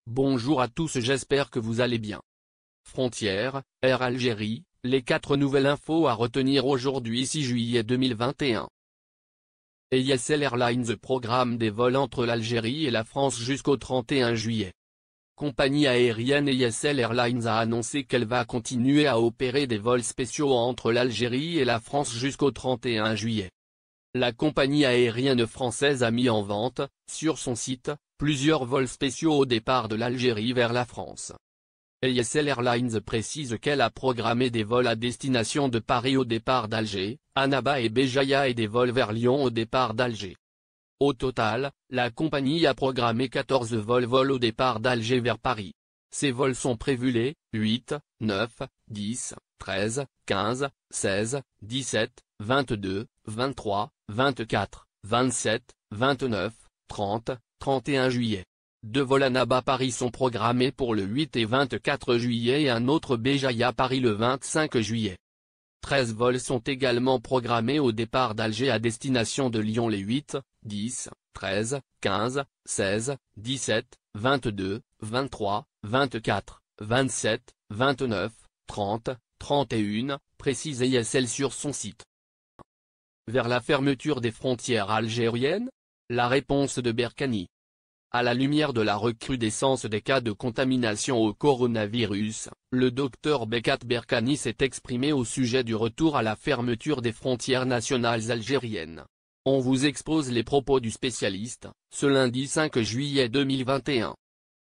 Bonjour à tous, j'espère que vous allez bien. Frontières, Air Algérie, les 4 nouvelles infos à retenir aujourd'hui 6 juillet 2021. ESL Airlines programme des vols entre l'Algérie et la France jusqu'au 31 juillet. Compagnie aérienne ESL Airlines a annoncé qu'elle va continuer à opérer des vols spéciaux entre l'Algérie et la France jusqu'au 31 juillet. La compagnie aérienne française a mis en vente, sur son site, plusieurs vols spéciaux au départ de l'Algérie vers la France. ESL Airlines précise qu'elle a programmé des vols à destination de Paris au départ d'Alger, Annaba et Béjaïa et des vols vers Lyon au départ d'Alger. Au total, la compagnie a programmé 14 vols au départ d'Alger vers Paris. Ces vols sont prévus les 8, 9, 10, 13, 15, 16, 17, 22, 23, 24, 27, 29, 30, 31 juillet. 2 vols Annaba-Paris sont programmés pour le 8 et 24 juillet et un autre Béjaïa-Paris le 25 juillet. 13 vols sont également programmés au départ d'Alger à destination de Lyon les 8, 10, 13, 15, 16, 17, 22, 23, 24, 27, 29, 30, 31, précise ESL sur son site. Vers la fermeture des frontières algériennes? La réponse de Berkani. À la lumière de la recrudescence des cas de contamination au coronavirus, le docteur Bekat Berkani s'est exprimé au sujet du retour à la fermeture des frontières nationales algériennes. On vous expose les propos du spécialiste, ce lundi 5 juillet 2021.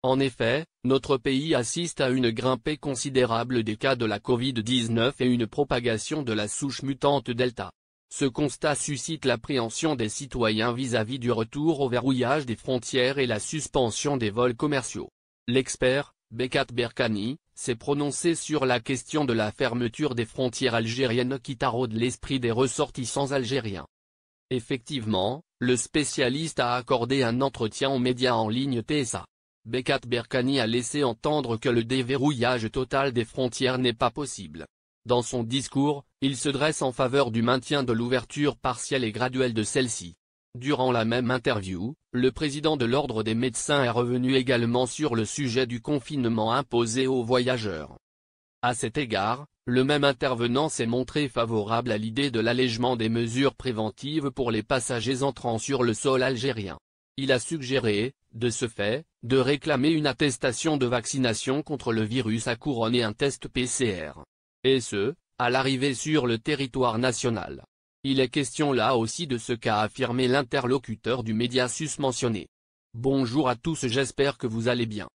En effet, notre pays assiste à une grimpée considérable des cas de la Covid-19 et une propagation de la souche mutante Delta. Ce constat suscite l'appréhension des citoyens vis-à-vis du retour au verrouillage des frontières et la suspension des vols commerciaux. L'expert, Bekat Berkani, s'est prononcé sur la question de la fermeture des frontières algériennes qui taraude l'esprit des ressortissants algériens. Effectivement, le spécialiste a accordé un entretien aux médias en ligne TSA. Bekat Berkani a laissé entendre que le déverrouillage total des frontières n'est pas possible. Dans son discours, il se dresse en faveur du maintien de l'ouverture partielle et graduelle de celle-ci. Durant la même interview, le président de l'Ordre des médecins est revenu également sur le sujet du confinement imposé aux voyageurs. À cet égard, le même intervenant s'est montré favorable à l'idée de l'allègement des mesures préventives pour les passagers entrant sur le sol algérien. Il a suggéré, de ce fait, de réclamer une attestation de vaccination contre le virus à couronner un test PCR. Et ce, à l'arrivée sur le territoire national. Il est question là aussi de ce qu'a affirmé l'interlocuteur du média susmentionné. Bonjour à tous, j'espère que vous allez bien.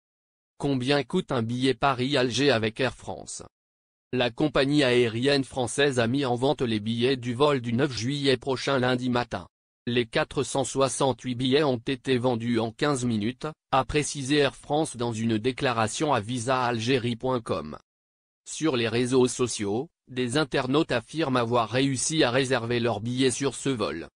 Combien coûte un billet Paris-Alger avec Air France? La compagnie aérienne française a mis en vente les billets du vol du 9 juillet prochain lundi matin. Les 468 billets ont été vendus en 15 minutes, a précisé Air France dans une déclaration à visaalgérie.com. Sur les réseaux sociaux, des internautes affirment avoir réussi à réserver leur billet sur ce vol.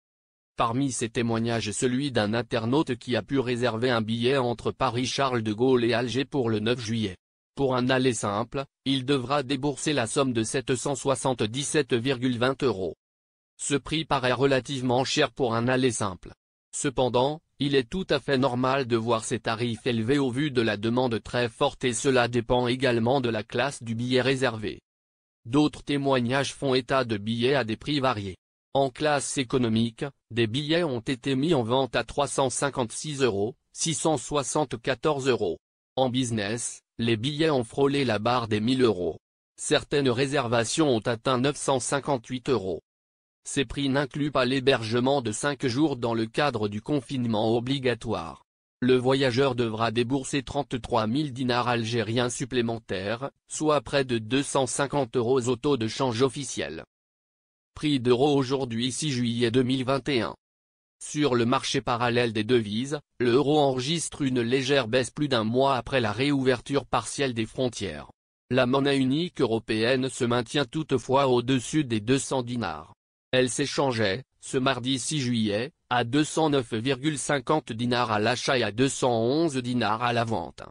Parmi ces témoignages, celui d'un internaute qui a pu réserver un billet entre Paris-Charles de Gaulle et Alger pour le 9 juillet. Pour un aller simple, il devra débourser la somme de 777,20 €. Ce prix paraît relativement cher pour un aller simple. Cependant, il est tout à fait normal de voir ces tarifs élevés au vu de la demande très forte et cela dépend également de la classe du billet réservé. D'autres témoignages font état de billets à des prix variés. En classe économique, des billets ont été mis en vente à 356 €, 674 €. En business, les billets ont frôlé la barre des 1000 €. Certaines réservations ont atteint 958 €. Ces prix n'incluent pas l'hébergement de 5 jours dans le cadre du confinement obligatoire. Le voyageur devra débourser 33 000 dinars algériens supplémentaires, soit près de 250 € au taux de change officiel. Prix d'euro aujourd'hui 6 juillet 2021. Sur le marché parallèle des devises, l'euro enregistre une légère baisse plus d'un mois après la réouverture partielle des frontières. La monnaie unique européenne se maintient toutefois au-dessus des 200 dinars. Elle s'échangeait, ce mardi 6 juillet, à 209,50 dinars à l'achat et à 211 dinars à la vente.